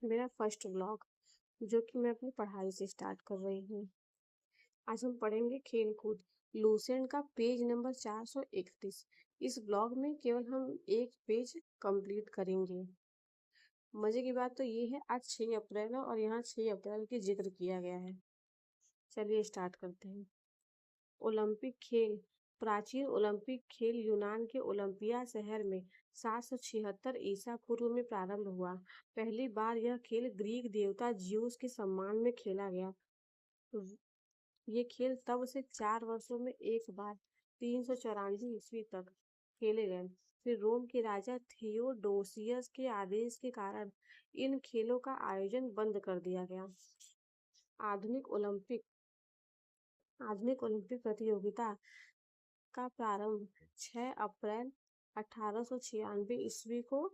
मेरा first blog जो कि मैं अपनी पढ़ाई से स्टार्ट कर रही हूँ। आज हम पढ़ेंगे खेल कूद लूसेंट का पेज नंबर 431। इस ब्लॉग में केवल हम एक पेज कंप्लीट करेंगे। मज़े की बात तो ये है, आज 6 अप्रैल है और यहाँ 6 अप्रैल की जिक्र किया गया है। चलिए स्टार्ट करते हैं। ओलंपिक खेल। प्राचीन ओलंपिक खेल यूनान के ओलंपिया शहर में 776 ईसा पूर्व में प्रारंभ हुआ। पहली बार यह खेल ग्रीक देवता ज्यूस के सम्मान में खेला गया। ये खेल तब से 4 वर्षों में एक बार 394 ईस्वी तक खेले गए। फिर रोम के राजा थियोडोसियस के आदेश के कारण इन खेलों का आयोजन बंद कर दिया गया। आधुनिक ओलंपिक आधुनिक ओलंपिक प्रतियोगिता का प्रारंभ 6 अप्रैल 1896 ईस्वी को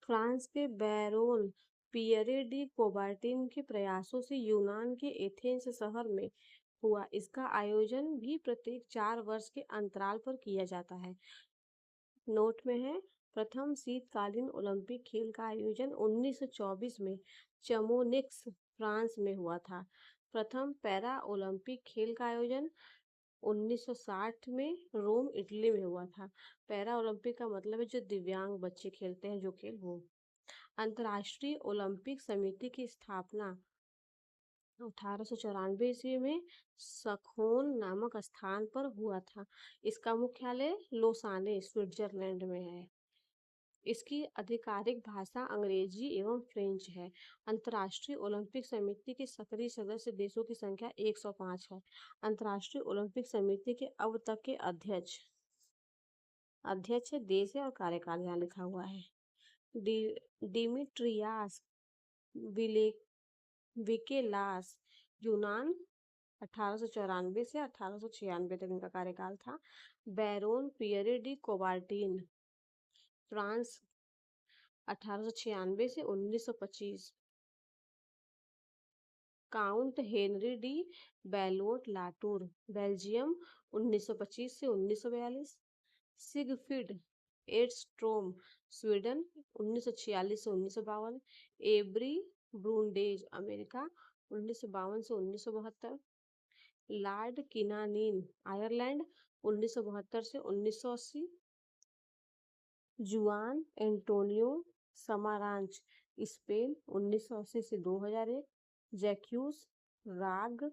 फ्रांस के बैरोन पियरे डी कोबार्टिन के प्रयासों से यूनान के एथेंस शहर में हुआ। इसका आयोजन भी प्रत्येक 4 वर्ष के अंतराल पर किया जाता है। नोट में है, प्रथम शीतकालीन ओलंपिक खेल का आयोजन 1924 में चमोनिक्स फ्रांस में हुआ था। प्रथम पैरा ओलंपिक खेल का आयोजन 1960 में रोम इटली में हुआ था। पैरा ओलंपिक का मतलब है जो दिव्यांग बच्चे खेलते हैं जो खेल वो। अंतर्राष्ट्रीय ओलंपिक समिति की स्थापना 1894 ईस्वी में सखोन नामक स्थान पर हुआ था। इसका मुख्यालय लोसाने स्विट्जरलैंड में है। इसकी आधिकारिक भाषा अंग्रेजी एवं फ्रेंच है। अंतर्राष्ट्रीय ओलंपिक समिति के सक्रिय सदस्य देशों की संख्या 105 है। अंतर्राष्ट्रीय ओलंपिक समिति के अब तक के अध्यक्ष देश है और कार्यकाल यहाँ लिखा हुआ है। डिमिट्रियास विकेलास यूनान 1894 से 1896 तक इनका कार्यकाल था। Baron Pierre de Coubertin France 1896 से 1925। Count Henri de Baillet Latour Belgium 1925 से 1942। सिगफ्रिड एडस्ट्रोम स्वीडन 1946 से 1952। एब्री ब्रूंडेज अमेरिका 1952 से 1972। लॉर्ड किनानीन आयरलैंड 1972 से 1980। जुआन एंटोनियो समारांच स्पेन 1980 से 2001। जैक्यूस राग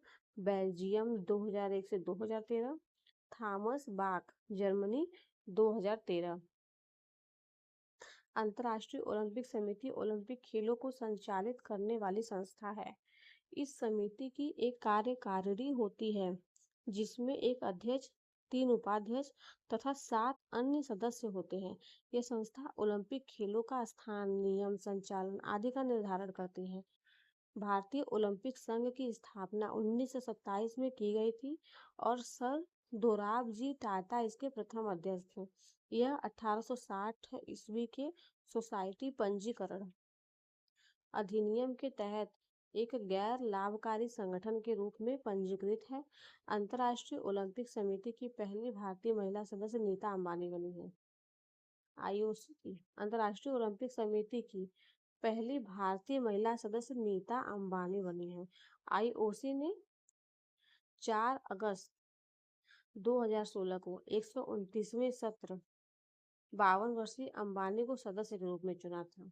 बेल्जियम 2001 से 2013। Thomas Bach Germany 2013। अंतर्राष्ट्रीय ओलंपिक समिति ओलंपिक खेलों को संचालित करने वाली संस्था है। इस समिति की एक कार्यकारिणी होती है जिसमें एक अध्यक्ष, 3 उपाध्यक्ष तथा 7 अन्य सदस्य होते हैं। यह संस्था ओलंपिक खेलों का स्थान, नियम, संचालन आदि का निर्धारण करती है। भारतीय ओलंपिक संघ की स्थापना 1927 में की गई थी और सर दोराबजी टाटा इसके प्रथम अध्यक्ष थे। यह 1860 ईस्वी के सोसाइटी पंजीकरण अधिनियम के तहत एक गैर लाभकारी संगठन के रूप में पंजीकृत है। अंतर्राष्ट्रीय ओलंपिक समिति की पहली भारतीय महिला सदस्य नीता अंबानी बनी है। आईओसी अंतर्राष्ट्रीय ओलंपिक समिति की पहली भारतीय महिला सदस्य नीता अंबानी बनी है। आईओसी ने 4 अगस्त 2016 को 129वें सत्र 52 वर्षीय अंबानी को सदस्य के रूप में चुना था।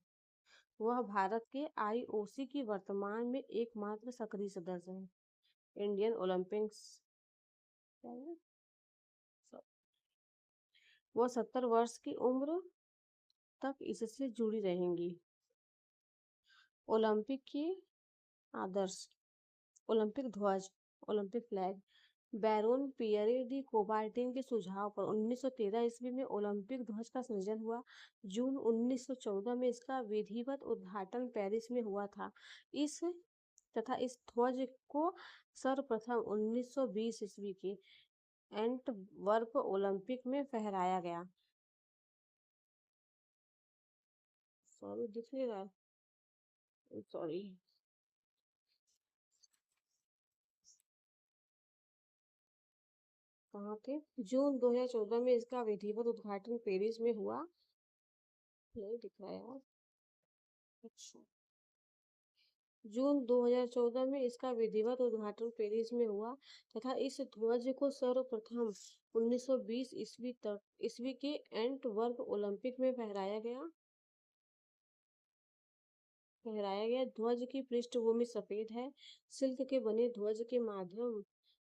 वह भारत के आईओसी की वर्तमान में एकमात्र सक्रिय सदस्य है। इंडियन ओलंपिक्स वह 70 वर्ष की उम्र तक इससे जुड़ी रहेंगी। ओलंपिक की आदर्श ओलंपिक ध्वज Olympic flag Baron Pierre de Coubertin के सुझाव पर 1913 ईस्वी में ओलंपिक ध्वज का सृजन हुआ। जून 1914 में इसका विधिवत उद्घाटन पेरिस में हुआ था। इस ध्वज को सर्वप्रथम 1920 ईस्वी के एंटवर्प ओलंपिक में फहराया गया। सॉरी दिख नहीं रहा, सॉरी। कहाँ थे? जून 2014 में इसका विधिवत उद्घाटन पेरिस में हुआ। नहीं दिख रहा यार, जून 2014 में इसका विधिवत उद्घाटन पेरिस में हुआ तथा इस ध्वज को सर्वप्रथम 1920 ईस्वी के एंटवर्प ओलंपिक में फहराया गया। ध्वज की पृष्ठभूमि सफेद है। सिल्क के बने ध्वज के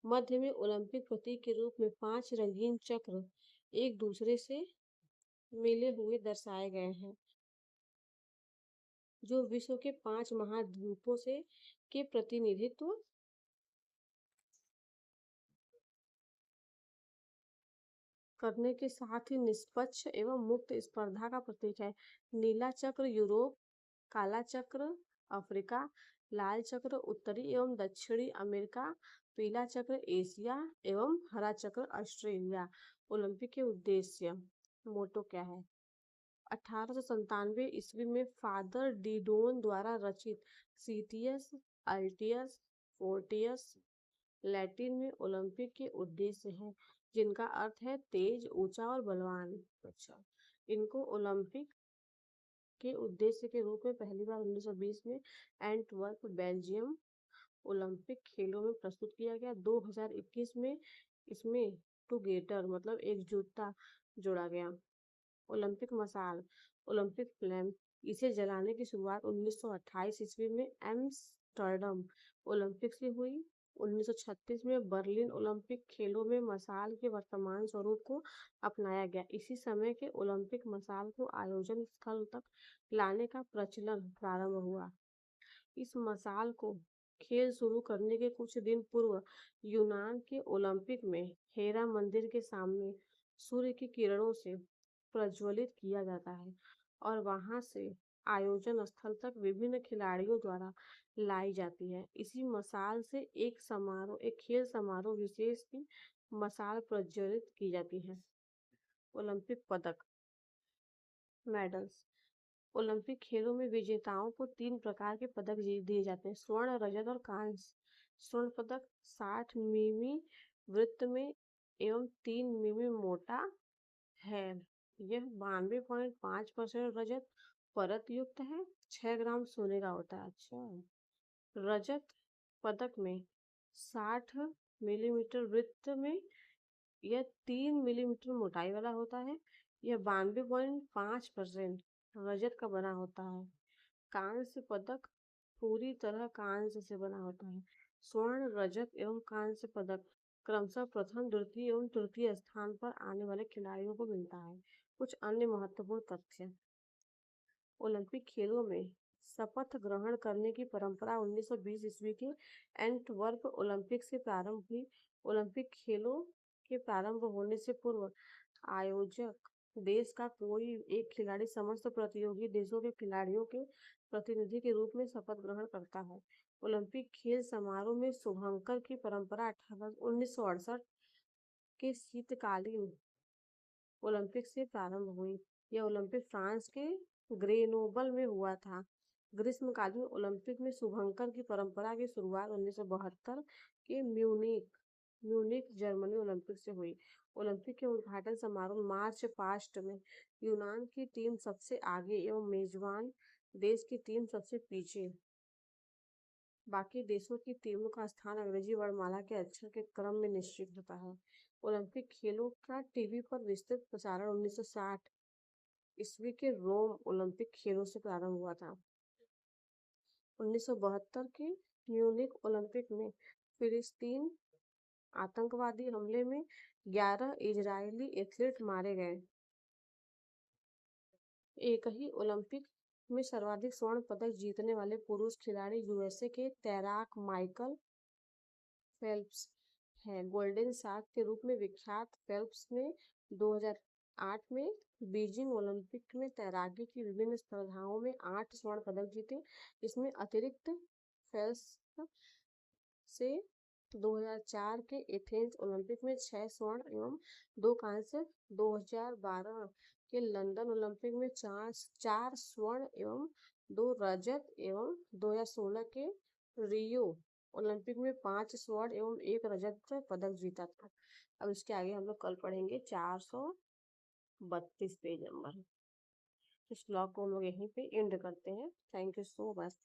मध्य में ओलंपिक प्रतीक के रूप में 5 रंगीन चक्र एक दूसरे से मिले हुए दर्शाए गए हैं, जो विश्व के 5 महाद्वीपों के प्रतिनिधित्व करने के साथ ही निष्पक्ष एवं मुक्त स्पर्धा का प्रतीक है। नीला चक्र यूरोप, काला चक्र अफ्रीका, लाल चक्र उत्तरी एवं दक्षिणी अमेरिका, पीला चक्र एशिया एवं हरा चक्र ऑस्ट्रेलिया। ओलंपिक के उद्देश्य, मोटो क्या है? 1897 ईस्वी में फादर डीडोन द्वारा रचित सीटियस अल्टियस फोर्टियस लैटिन में ओलंपिक के उद्देश्य है, जिनका अर्थ है तेज, ऊंचा और बलवान। अच्छा, इनको ओलंपिक के उद्देश्य के रूप में पहली बार 1920 में एंटवर्प बेल्जियम ओलंपिक खेलों में प्रस्तुत किया गया। 2021 में इसमें टुगेदर मतलब एकजुटता जोड़ा गया। ओलंपिक मशाल, ओलंपिक फ्लैम, इसे जलाने की शुरुआत 1928 ईस्वी में एम्स्टर्डम ओलंपिक से हुई। 1936 में बर्लिन ओलंपिक खेलों में मशाल के वर्तमान स्वरूप को अपनाया गया। इसी समय के ओलंपिक मशाल को आयोजन स्थल तक लाने का प्रचलन प्रारंभ हुआ। इस मशाल को खेल शुरू करने के कुछ दिन पूर्व यूनान के ओलंपिक में हेरा मंदिर के सामने सूर्य की किरणों से प्रज्वलित किया जाता है और वहां से आयोजन स्थल तक विभिन्न खिलाड़ियों द्वारा लाई जाती है। इसी मशाल से एक खेल समारोह विशेष की मशाल प्रज्वलित की जाती है। ओलंपिक पदक, मेडल्स। ओलंपिक खेलों में विजेताओं को 3 प्रकार के पदक दिए जाते हैं: स्वर्ण, रजत और कांस्य। स्वर्ण पदक 60 मिमी वृत्त में एवं 3 मिमी मोटा है। यह 92.5% रजत परत युक्त है। 6 ग्राम सोने का होता है। अच्छा, रजत पदक में 60 मिलीमीटर वृत्त में यह 3 मिलीमीटर मोटाई वाला होता है। यह 92.5% रजत का बना होता है। कांस्य पदक पूरी तरह कांस्य से बना होता है। स्वर्ण, रजत एवं कांस्य पदक क्रमशः प्रथम, द्वितीय एवं तृतीय स्थान पर आने वाले खिलाड़ियों को मिलता है। कुछ अन्य महत्वपूर्ण तथ्य, ओलंपिक खेलों में शपथ ग्रहण करने की परंपरा 1920 ईस्वी के एंटवर्प ओलंपिक से प्रारंभ हुई। ओलंपिक खेलों के प्रारंभ होने से पूर्व आयोजक देश का कोई एक खिलाड़ी समस्त प्रतियोगी देशों के खिलाड़ियों के प्रतिनिधि के रूप में शपथ ग्रहण करता है। ओलंपिक खेल समारोह में शुभंकर की परंपरा 1968 के शीतकालीन ओलंपिक से प्रारंभ हुई। यह ओलंपिक फ्रांस के ग्रेनोबल में हुआ था। ग्रीष्मकालीन ओलंपिक में शुभंकर की परंपरा की शुरुआत 1972 के म्यूनिक जर्मनी ओलंपिक से हुई। ओलंपिक के उद्घाटन समारोह मार्च पास्ट में यूनान की टीम सबसे आगे एवं मेजबान देश की टीम सबसे पीछे। बाकी देशों की टीमों का स्थान अंग्रेजी वर्णमाला के अक्षर के क्रम में निश्चित होता है। ओलंपिक खेलों का टीवी पर विस्तृत प्रसारण 1960 ईस्वी के रोम ओलंपिक खेलों से प्रारंभ हुआ था। 1972 के म्यूनिक ओलंपिक में फिलिस्तीन आतंकवादी हमले में 11 इजरायली एथलीट मारे गए। एक ही ओलंपिक में सर्वाधिक स्वर्ण पदक जीतने वाले पुरुष खिलाड़ी यूएसए के तैराक माइकल फेल्प्स हैं। गोल्डन शार्क के रूप में विख्यात फेल्प्स ने 2008 में बीजिंग ओलंपिक में तैराकी की विभिन्न स्पर्धाओं में 8 स्वर्ण पदक जीते। इसमें अतिरिक्त फेल्प्स से 2004 के एथेंस ओलंपिक में 6 स्वर्ण एवं 2 कांस्य, 2012 के लंदन ओलंपिक में 4 स्वर्ण एवं 2 रजत एवं 2016 के रियो ओलंपिक में 5 स्वर्ण एवं 1 रजत पदक जीता था। अब इसके आगे हम लोग कल पढ़ेंगे 432 पेज नंबर। इस ब्लॉग को हम लोग यहीं पे एंड करते हैं। Thank you so much.